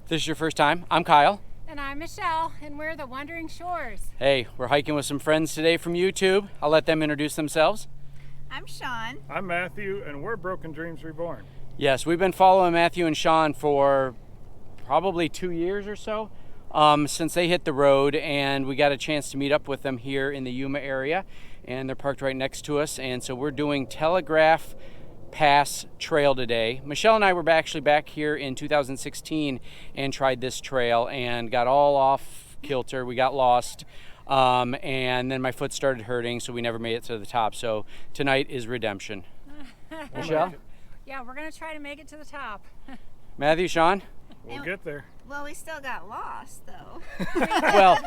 If this is your first time, I'm Kyle. And I'm Michelle, and we're the Wandering Shores. Hey, we're hiking with some friends today from YouTube. I'll let them introduce themselves. I'm Shion. I'm Matthew, and we're Broken Dreams Reborn. Yes, we've been following Matthew and Shion for probably 2 years or so since they hit the road, and we got a chance to meet up with them here in the Yuma area, and they're parked right next to us. And so we're doing Telegraph Pass Trail today. Michelle and I were actually back here in 2016 and tried this trail and got all off kilter. We got lost, and then my foot started hurting, so we never made it to the top. So tonight is redemption. Michelle? Yeah, we're going to try to make it to the top. Matthew, Shion? We'll get there. Well, we still got lost, though. Well,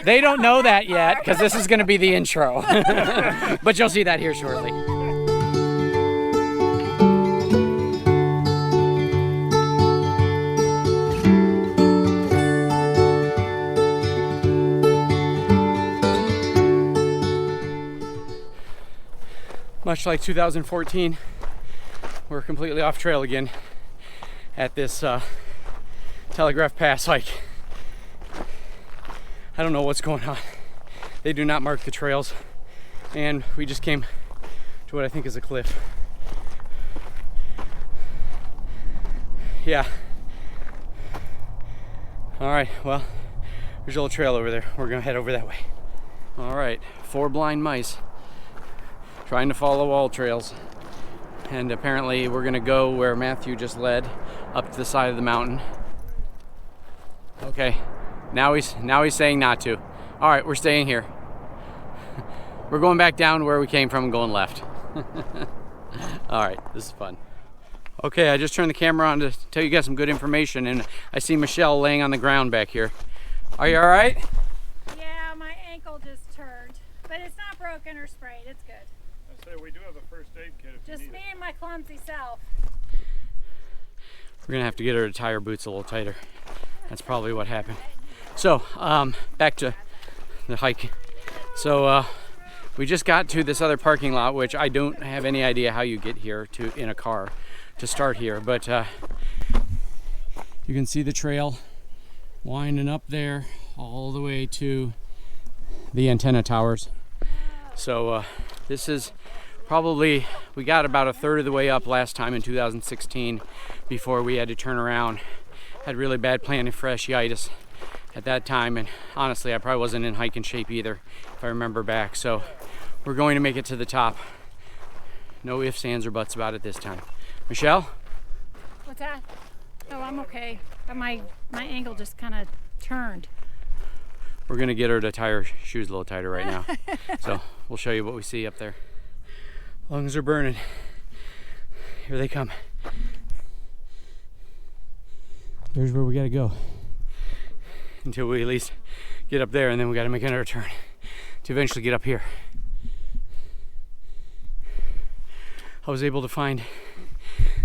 they don't know that yet because this is going to be the intro. But you'll see that here shortly. Much like 2014, we're completely off trail again at this Telegraph Pass hike. I don't know what's going on. They do not mark the trails, and we just came to what I think is a cliff. Yeah. All right, well, there's a little trail over there. We're gonna head over that way. All right, 4 blind mice trying to follow all trails. And apparently we're gonna go where Matthew just led, up to the side of the mountain. Okay, now he's saying not to. All right, we're staying here. We're going back down where we came from and going left. All right, this is fun. Okay, I just turned the camera on to tell you guys some good information, and I see Michelle laying on the ground back here. Are you all right? Yeah, my ankle just turned, but it's not broken or sprayed. It's good. I say we do have a first aid kit if Just you need me and my clumsy self. We're gonna have to get her to tie her boots a little tighter. That's probably what happened. So, back to the hike. So, we just got to this other parking lot, which I don't have any idea how you get here in a car to start here, but you can see the trail winding up there all the way to the antenna towers. So, this is probably, we got about a third of the way up last time in 2016 before we had to turn around. Had really bad plantar fasciitis at that time, and honestly I probably wasn't in hiking shape either if I remember back. So we're going to make it to the top. No ifs, ands, or buts about it this time. Michelle? What's that? Oh, I'm okay. But my ankle just kind of turned. We're gonna get her to tie her shoes a little tighter right now. So we'll show you what we see up there. Lungs are burning. Here they come. There's where we gotta go. Until we at least get up there, and then we gotta make another turn to eventually get up here. I was able to find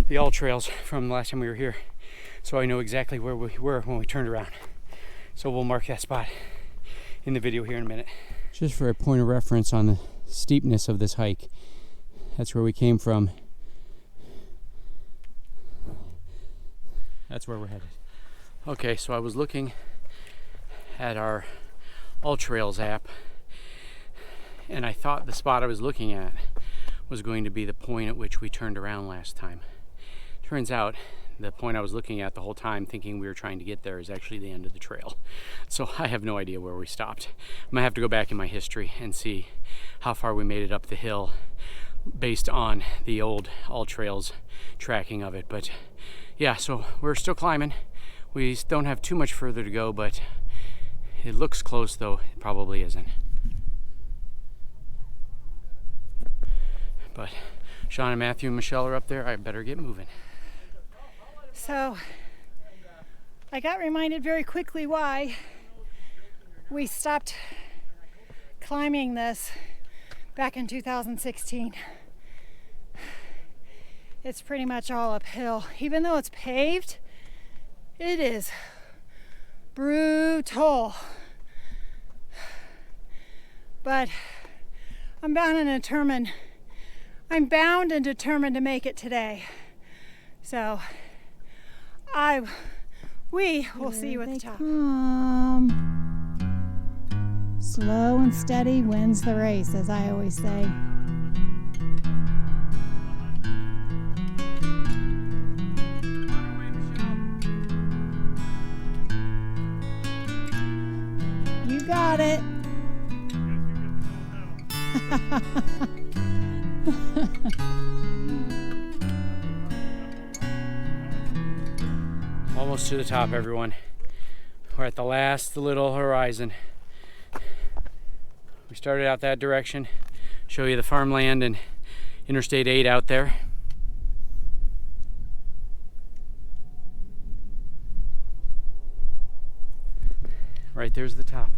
the all trails from the last time we were here, so I know exactly where we were when we turned around. So we'll mark that spot in the video here in a minute. Just for a point of reference on the steepness of this hike, that's where we came from. That's where we're headed. Okay, so I was looking at our All Trails app, and I thought the spot I was looking at was going to be the point at which we turned around last time. Turns out the point I was looking at the whole time, thinking we were trying to get there, is actually the end of the trail. So I have no idea where we stopped. I'm gonna have to go back in my history and see how far we made it up the hill based on the old All Trails tracking of it. But yeah, so we're still climbing. We don't have too much further to go, but it looks close, though it probably isn't. But Shion and Matthew and Michelle are up there. I better get moving. So I got reminded very quickly why we stopped climbing this back in 2016. It's pretty much all uphill. Even though it's paved, it is brutal. But I'm bound and determined to make it today. So I We will see you at the top. Slow and steady wins the race, as I always say. You got it. Almost to the top, everyone. We're at the last little horizon. We started out that direction. Show you the farmland and Interstate 8 out there. Right there's the top.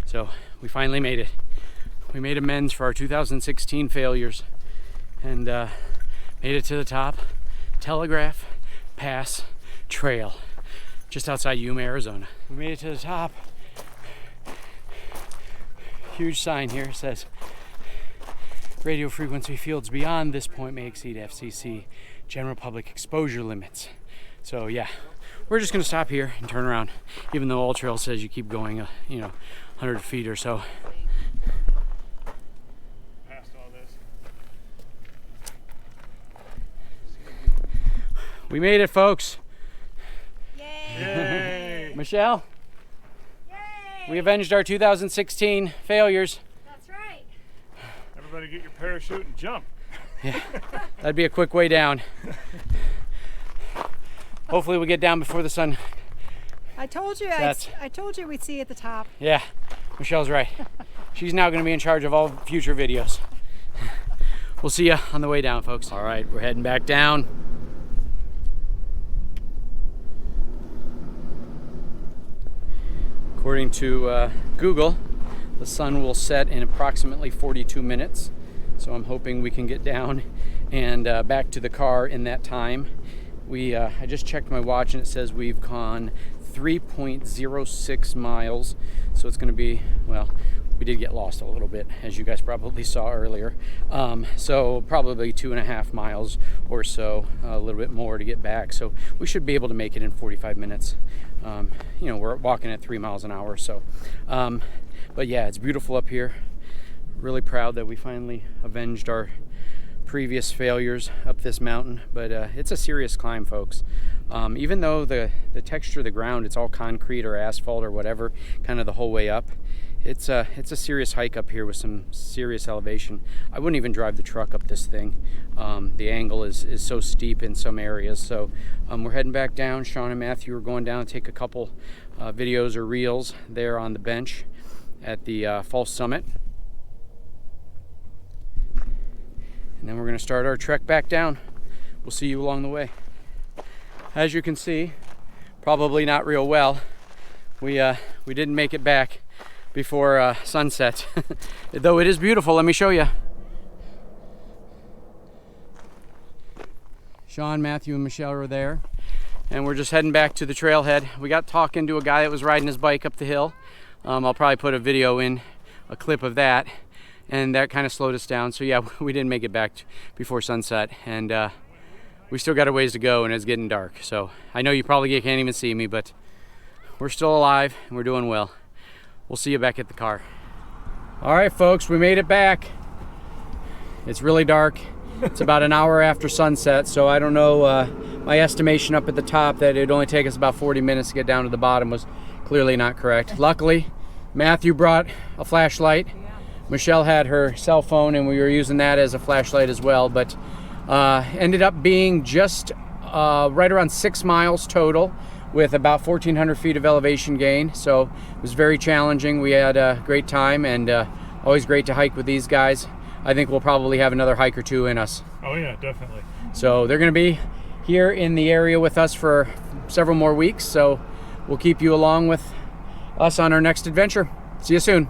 So we finally made it. We made amends for our 2016 failures and made it to the top. Telegraph Pass Trail, just outside Yuma, Arizona. We made it to the top. Huge sign here says radio frequency fields beyond this point may exceed FCC general public exposure limits. So yeah, we're just gonna stop here and turn around, even though All Trail says you keep going, 100 feet or so. Past all this. We made it, folks. Yay! Michelle, Yay! we avenged our 2016 failures. That's right. Everybody get your parachute and jump. Yeah, that'd be a quick way down. Hopefully we get down before the sun. I told you. That's- I told you we'd see you at the top. Yeah, Michelle's right. She's now going to be in charge of all future videos. We'll see you on the way down, folks. All right, we're heading back down. According to Google, the sun will set in approximately 42 minutes. So I'm hoping we can get down and back to the car in that time. I just checked my watch and it says we've gone 3.06 miles. So it's going to be, well, we did get lost a little bit, as you guys probably saw earlier. So probably 2.5 miles or so, a little bit more to get back. So we should be able to make it in 45 minutes. We're walking at 3 miles an hour. So, but yeah, it's beautiful up here. Really proud that we finally avenged our previous failures up this mountain, but it's a serious climb, folks. Even though the texture of the ground, it's all concrete or asphalt or whatever, kind of the whole way up, it's a serious hike up here with some serious elevation. I wouldn't even drive the truck up this thing. The angle is so steep in some areas. So we're heading back down. Shion and Matthew are going down to take a couple videos or reels there on the bench at the false summit. And then we're going to start our trek back down. We'll see you along the way. As you can see, probably not real well. We didn't make it back before sunset. Though it is beautiful, let me show you. Shion, Matthew, and Michelle are there. And we're just heading back to the trailhead. We got talking to a guy that was riding his bike up the hill. I'll probably put a video in, a clip of that. And that kind of slowed us down. So yeah, we didn't make it back before sunset, and we still got a ways to go, and it's getting dark. So I know you probably can't even see me, but we're still alive and we're doing well. We'll see you back at the car. All right, folks, we made it back. It's really dark. It's about an hour after sunset, so I don't know, my estimation up at the top that it'd only take us about 40 minutes to get down to the bottom was clearly not correct. Luckily, Matthew brought a flashlight. Michelle had her cell phone and we were using that as a flashlight as well, but ended up being just right around 6 miles total with about 1,400 feet of elevation gain. So it was very challenging. We had a great time, and always great to hike with these guys. I think we'll probably have another hike or two in us. Oh yeah, definitely. So they're going to be here in the area with us for several more weeks. So we'll keep you along with us on our next adventure. See you soon.